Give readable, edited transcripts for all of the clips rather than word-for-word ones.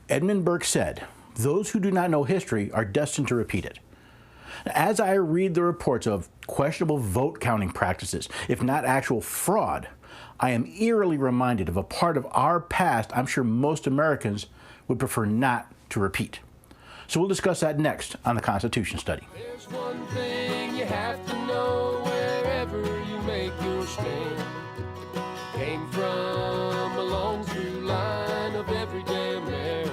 Edmund Burke said, "Those who do not know history are destined to repeat it." As I read the reports of questionable vote counting practices, if not actual fraud, I am eerily reminded of a part of our past I'm sure most Americans would prefer not to repeat. So we'll discuss that next on the Constitution Study. There's one thing you have to know wherever you make your stand. Came from a long through line of everyday Americans.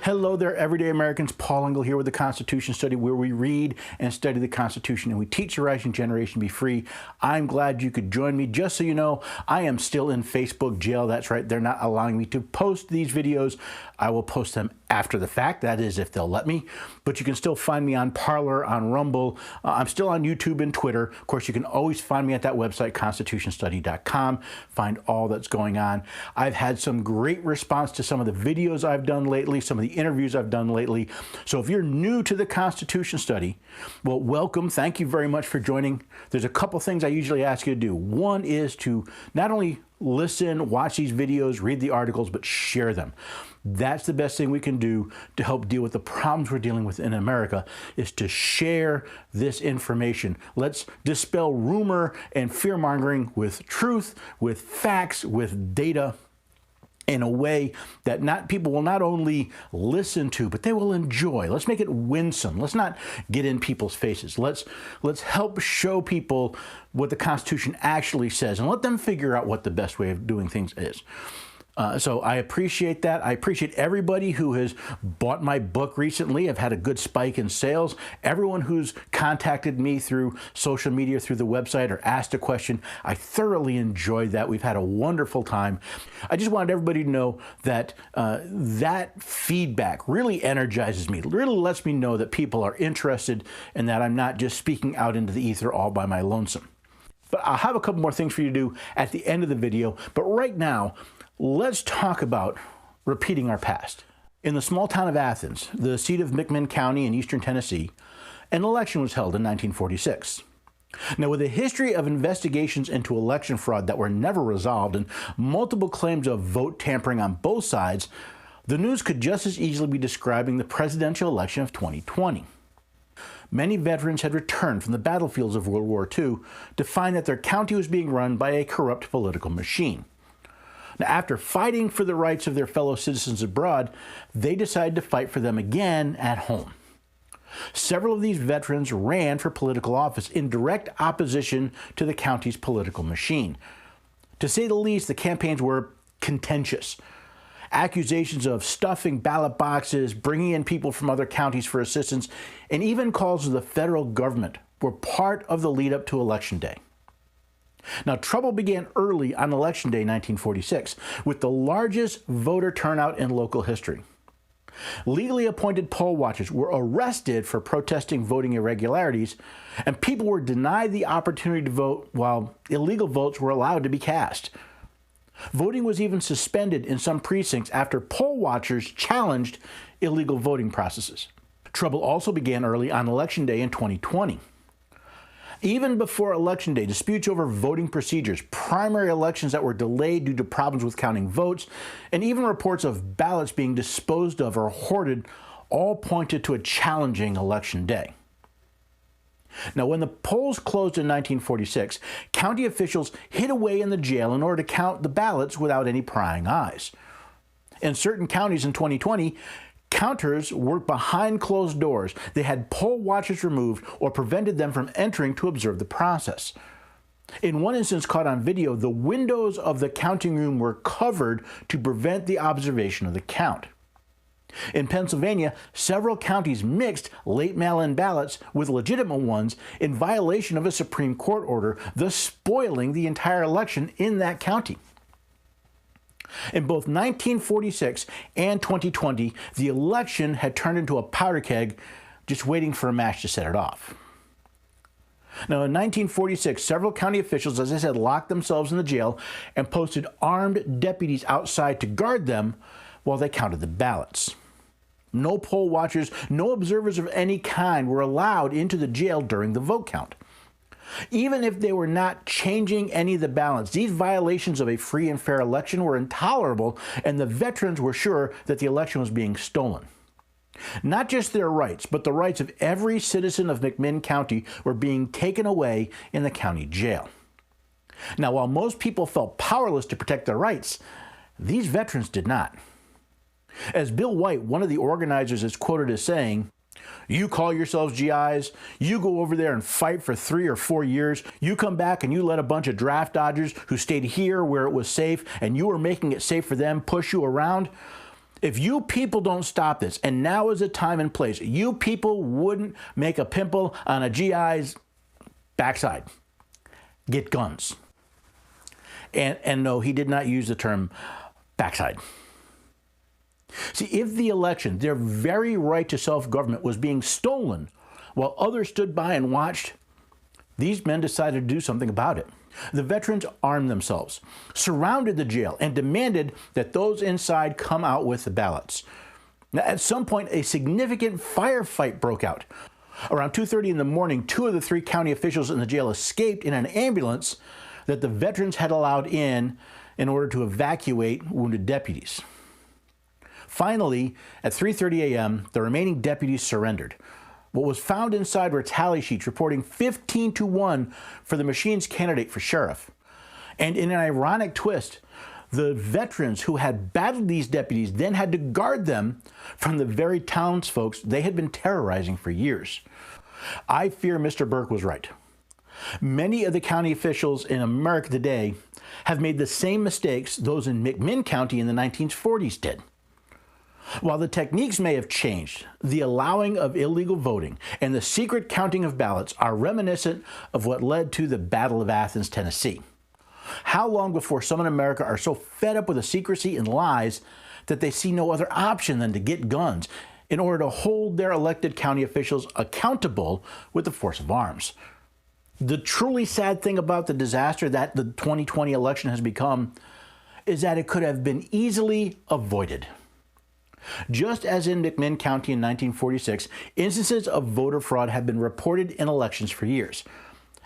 Hello there, everyday Americans. Paul Engel here with the Constitution Study, where we read and study the Constitution and we teach the rising generation to be free. I'm glad you could join me. Just so you know, I am still in Facebook jail. That's right, they're not allowing me to post these videos. I will post them after the fact, that is if they'll let me. But you can still find me on Parler, on Rumble. I'm still on YouTube and Twitter. Of course, you can always find me at that website, constitutionstudy.com. Find all that's going on. I've had some great response to some of the videos I've done lately, some of the interviews I've done lately. So if you're new to the Constitution Study, well, welcome. Thank you very much for joining. There's a couple things I usually ask you to do. One is to not only listen, watch these videos, read the articles, but share them. That's the best thing we can do to help deal with the problems we're dealing with in America, is to share this information. Let's dispel rumor and fear-mongering with truth, with facts, with data, in a way that people will not only listen to, but they will enjoy. Let's make it winsome. Let's not get in people's faces. Let's help show people what the Constitution actually says and let them figure out what the best way of doing things is. So I appreciate that. I appreciate everybody who has bought my book recently. I've had a good spike in sales. Everyone who's contacted me through social media, through the website, or asked a question, I thoroughly enjoyed that. We've had a wonderful time. I just wanted everybody to know that that feedback really energizes me, really lets me know that people are interested and that I'm not just speaking out into the ether all by my lonesome. But I'll have a couple more things for you to do at the end of the video. But right now, let's talk about repeating our past. In the small town of Athens, the seat of McMinn County in eastern Tennessee, an election was held in 1946. Now, with a history of investigations into election fraud that were never resolved and multiple claims of vote tampering on both sides, the news could just as easily be describing the presidential election of 2020. Many veterans had returned from the battlefields of World War II to find that their county was being run by a corrupt political machine. Now, after fighting for the rights of their fellow citizens abroad, they decided to fight for them again at home. Several of these veterans ran for political office in direct opposition to the county's political machine. To say the least, the campaigns were contentious. Accusations of stuffing ballot boxes, bringing in people from other counties for assistance, and even calls to the federal government were part of the lead-up to Election Day. Now, trouble began early on Election Day 1946, with the largest voter turnout in local history. Legally appointed poll watchers were arrested for protesting voting irregularities, and people were denied the opportunity to vote while illegal votes were allowed to be cast. Voting was even suspended in some precincts after poll watchers challenged illegal voting processes. Trouble also began early on Election Day in 2020. Even before Election Day, disputes over voting procedures, primary elections that were delayed due to problems with counting votes, and even reports of ballots being disposed of or hoarded all pointed to a challenging Election Day. Now, when the polls closed in 1946, county officials hid away in the jail in order to count the ballots without any prying eyes. In certain counties in 2020, counters worked behind closed doors. They had poll watchers removed or prevented them from entering to observe the process. In one instance caught on video, the windows of the counting room were covered to prevent the observation of the count. In Pennsylvania, several counties mixed late mail-in ballots with legitimate ones in violation of a Supreme Court order, thus spoiling the entire election in that county. In both 1946 and 2020, the election had turned into a powder keg, just waiting for a match to set it off. Now, in 1946, several county officials, as I said, locked themselves in the jail and posted armed deputies outside to guard them while they counted the ballots. No poll watchers, no observers of any kind were allowed into the jail during the vote count. Even if they were not changing any of the balance, these violations of a free and fair election were intolerable, and the veterans were sure that the election was being stolen. Not just their rights, but the rights of every citizen of McMinn County were being taken away in the county jail. Now, while most people felt powerless to protect their rights, these veterans did not. As Bill White, one of the organizers, is quoted as saying, "You call yourselves GIs, you go over there and fight for 3 or 4 years, you come back and you let a bunch of draft dodgers who stayed here where it was safe and you were making it safe for them push you around. If you people don't stop this, and now is the time and place, you people wouldn't make a pimple on a GI's backside. Get guns." And no, he did not use the term backside. See, if the election, their very right to self-government, was being stolen while others stood by and watched, these men decided to do something about it. The veterans armed themselves, surrounded the jail, and demanded that those inside come out with the ballots. Now, at some point, a significant firefight broke out. Around 2:30 in the morning, 2 of the 3 county officials in the jail escaped in an ambulance that the veterans had allowed in order to evacuate wounded deputies. Finally, at 3:30 a.m., the remaining deputies surrendered. What was found inside were tally sheets reporting 15-1 for the machine's candidate for sheriff. And in an ironic twist, the veterans who had battled these deputies then had to guard them from the very townsfolk they had been terrorizing for years. I fear Mr. Burke was right. Many of the county officials in America today have made the same mistakes those in McMinn County in the 1940s did. While the techniques may have changed, the allowing of illegal voting and the secret counting of ballots are reminiscent of what led to the Battle of Athens, Tennessee. How long before some in America are so fed up with the secrecy and lies that they see no other option than to get guns in order to hold their elected county officials accountable with the force of arms? The truly sad thing about the disaster that the 2020 election has become is that it could have been easily avoided. Just as in McMinn County in 1946, instances of voter fraud have been reported in elections for years.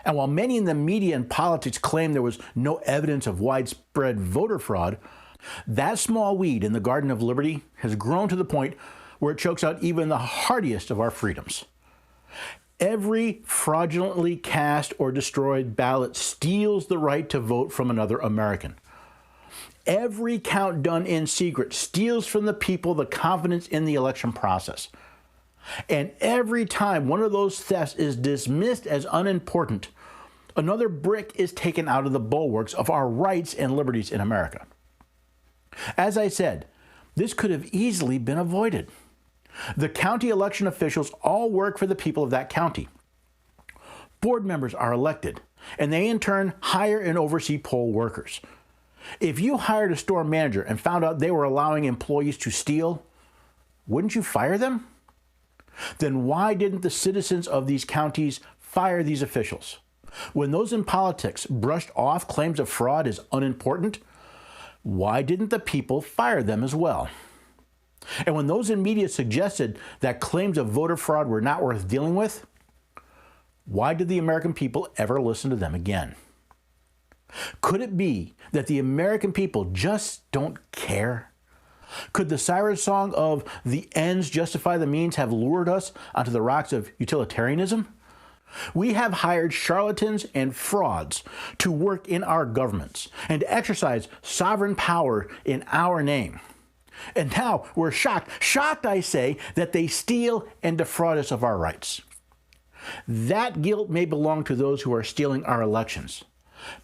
And while many in the media and politics claim there was no evidence of widespread voter fraud, that small weed in the Garden of Liberty has grown to the point where it chokes out even the hardiest of our freedoms. Every fraudulently cast or destroyed ballot steals the right to vote from another American. Every count done in secret steals from the people the confidence in the election process. And every time one of those thefts is dismissed as unimportant, another brick is taken out of the bulwarks of our rights and liberties in America. As I said, this could have easily been avoided. The county election officials all work for the people of that county. Board members are elected, and they in turn hire and oversee poll workers. If you hired a store manager and found out they were allowing employees to steal, wouldn't you fire them? Then why didn't the citizens of these counties fire these officials? When those in politics brushed off claims of fraud as unimportant, why didn't the people fire them as well? And when those in media suggested that claims of voter fraud were not worth dealing with, why did the American people ever listen to them again? Could it be that the American people just don't care? Could the siren song of "the ends justify the means" have lured us onto the rocks of utilitarianism? We have hired charlatans and frauds to work in our governments and to exercise sovereign power in our name. And now we're shocked I say, that they steal and defraud us of our rights. That guilt may belong to those who are stealing our elections,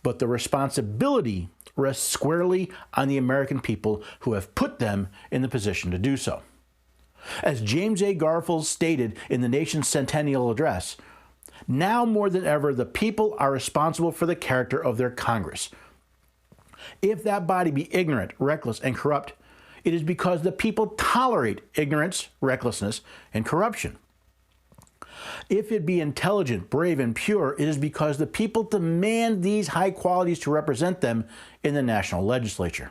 but the responsibility rests squarely on the American people who have put them in the position to do so. As James A. Garfield stated in the nation's centennial address, now more than ever, the people are responsible for the character of their Congress. If that body be ignorant, reckless, and corrupt, it is because the people tolerate ignorance, recklessness, and corruption. If it be intelligent, brave, and pure, it is because the people demand these high qualities to represent them in the national legislature.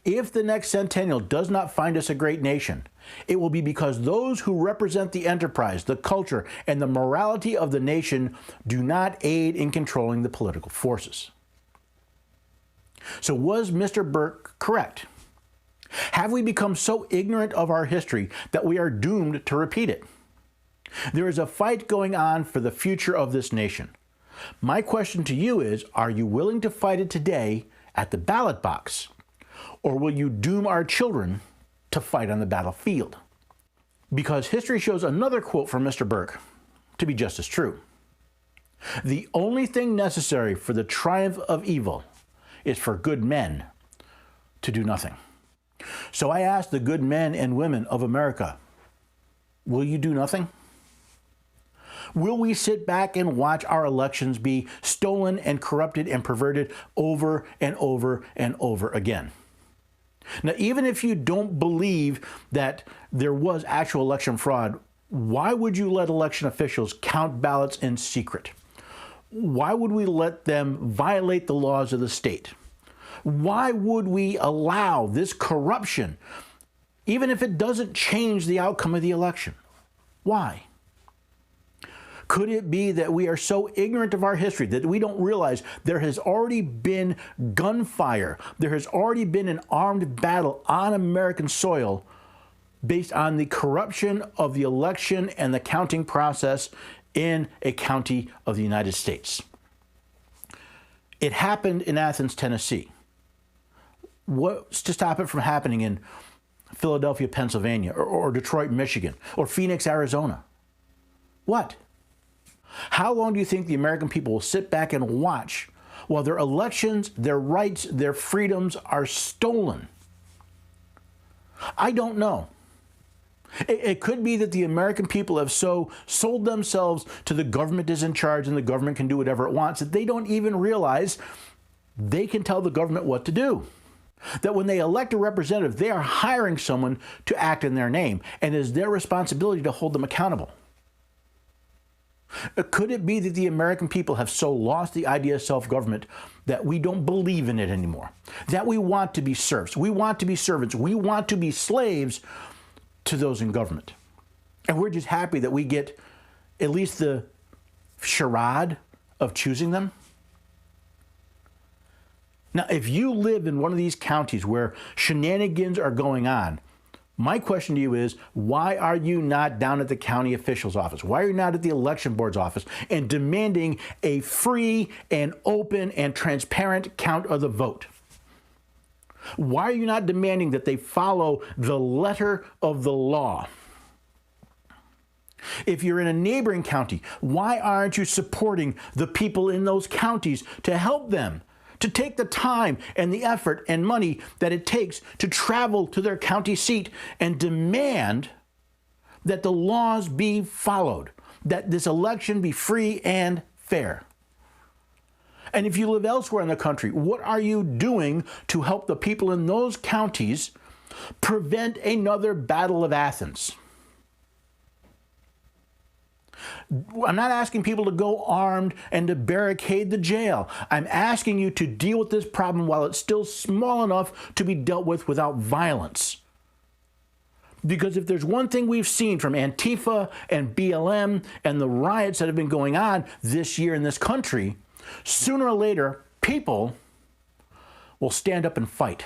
If the next centennial does not find us a great nation, it will be because those who represent the enterprise, the culture, and the morality of the nation do not aid in controlling the political forces. So was Mr. Burke correct? Have we become so ignorant of our history that we are doomed to repeat it? There is a fight going on for the future of this nation. My question to you is, are you willing to fight it today at the ballot box? Or will you doom our children to fight on the battlefield? Because history shows another quote from Mr. Burke to be just as true. The only thing necessary for the triumph of evil is for good men to do nothing. So I ask the good men and women of America, will you do nothing? Will we sit back and watch our elections be stolen and corrupted and perverted over and over and over again? Now, even if you don't believe that there was actual election fraud, why would you let election officials count ballots in secret? Why would we let them violate the laws of the state? Why would we allow this corruption, even if it doesn't change the outcome of the election? Why? Could it be that we are so ignorant of our history that we don't realize there has already been gunfire, there has already been an armed battle on American soil based on the corruption of the election and the counting process in a county of the United States? It happened in Athens, Tennessee. What's to stop it from happening in Philadelphia, Pennsylvania, or Detroit, Michigan, or Phoenix, Arizona? What? How long do you think the American people will sit back and watch while their elections, their rights, their freedoms are stolen? I don't know. It could be that the American people have so sold themselves to the government is in charge and the government can do whatever it wants that they don't even realize they can tell the government what to do. That when they elect a representative, they are hiring someone to act in their name, and it is their responsibility to hold them accountable. Could it be that the American people have so lost the idea of self-government that we don't believe in it anymore? That we want to be serfs, we want to be servants, we want to be slaves to those in government. And we're just happy that we get at least the charade of choosing them? Now, if you live in one of these counties where shenanigans are going on, my question to you is, why are you not down at the county official's office? Why are you not at the election board's office and demanding a free and open and transparent count of the vote? Why are you not demanding that they follow the letter of the law? If you're in a neighboring county, why aren't you supporting the people in those counties to help them? To take the time and the effort and money that it takes to travel to their county seat and demand that the laws be followed, that this election be free and fair. And if you live elsewhere in the country, what are you doing to help the people in those counties prevent another Battle of Athens? I'm not asking people to go armed and to barricade the jail. I'm asking you to deal with this problem while it's still small enough to be dealt with without violence. Because if there's one thing we've seen from Antifa and BLM and the riots that have been going on this year in this country, sooner or later, people will stand up and fight.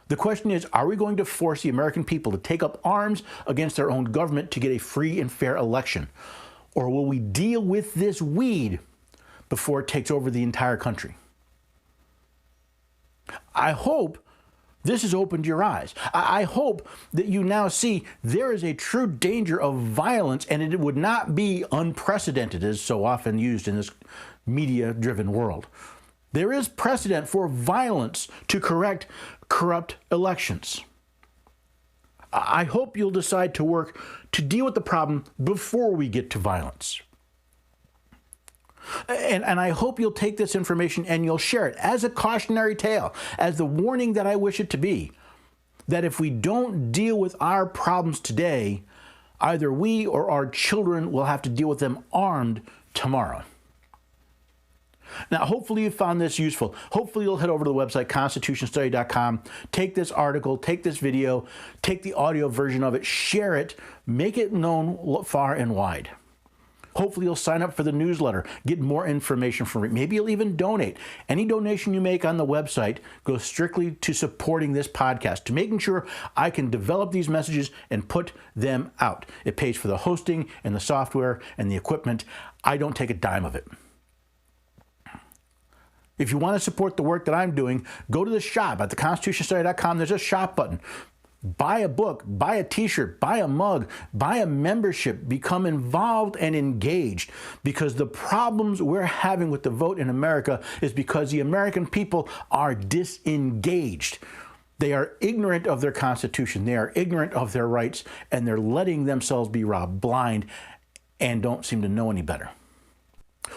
The question is, are we going to force the American people to take up arms against their own government to get a free and fair election? Or will we deal with this weed before it takes over the entire country? I hope this has opened your eyes. I hope that you now see there is a true danger of violence, and it would not be unprecedented, as so often used in this media-driven world. There is precedent for violence to correct corrupt elections. I hope you'll decide to work to deal with the problem before we get to violence. And I hope you'll take this information and you'll share it as a cautionary tale, as the warning that I wish it to be, that if we don't deal with our problems today, either we or our children will have to deal with them armed tomorrow. Now, hopefully you found this useful. Hopefully you'll head over to the website, constitutionstudy.com, take this article, take this video, take the audio version of it, share it, make it known far and wide. Hopefully you'll sign up for the newsletter, get more information from it. Maybe you'll even donate. Any donation you make on the website goes strictly to supporting this podcast, to making sure I can develop these messages and put them out. It pays for the hosting and the software and the equipment. I don't take a dime of it. If you want to support the work that I'm doing, go to the shop at theconstitutionstudy.com. There's a shop button. Buy a book, buy a t-shirt, buy a mug, buy a membership, become involved and engaged, because the problems we're having with the vote in America is because the American people are disengaged. They are ignorant of their Constitution. They are ignorant of their rights, and they're letting themselves be robbed blind and don't seem to know any better.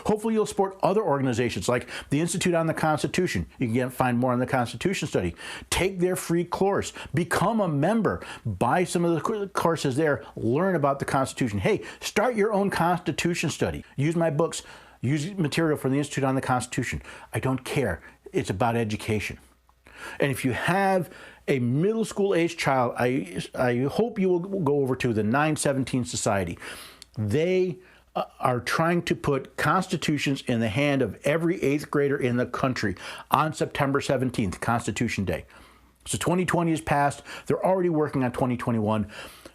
Hopefully you'll support other organizations like the Institute on the Constitution. You can find more on the Constitution Study. Take their free course. Become a member. Buy some of the courses there. Learn about the Constitution. Hey, start your own Constitution study. Use my books. Use material from the Institute on the Constitution. I don't care. It's about education. And if you have a middle school age child, I hope you will go over to the 917 Society. They are trying to put constitutions in the hand of every 8th grader in the country on September 17th, Constitution Day. So 2020 is passed. They're already working on 2021.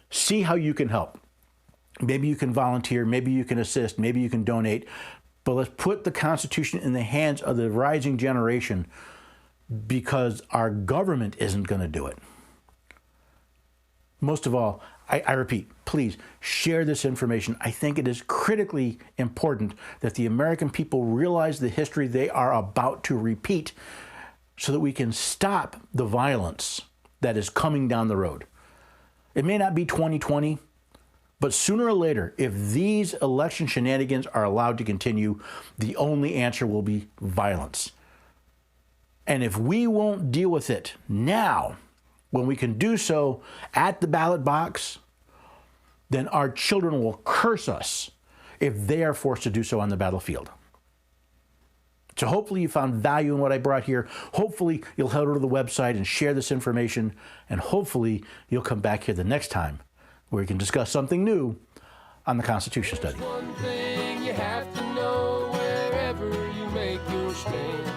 See how you can help. Maybe you can volunteer. Maybe you can assist. Maybe you can donate. But let's put the Constitution in the hands of the rising generation, because our government isn't going to do it. Most of all, I repeat, please share this information. I think it is critically important that the American people realize the history they are about to repeat, so that we can stop the violence that is coming down the road. It may not be 2020, but sooner or later, if these election shenanigans are allowed to continue, the only answer will be violence. And if we won't deal with it now, when we can do so at the ballot box, then our children will curse us if they are forced to do so on the battlefield. So hopefully you found value in what I brought here. Hopefully you'll head over to the website and share this information. And hopefully you'll come back here the next time where we can discuss something new on the Constitution Study. One thing you have to know wherever you make your stand.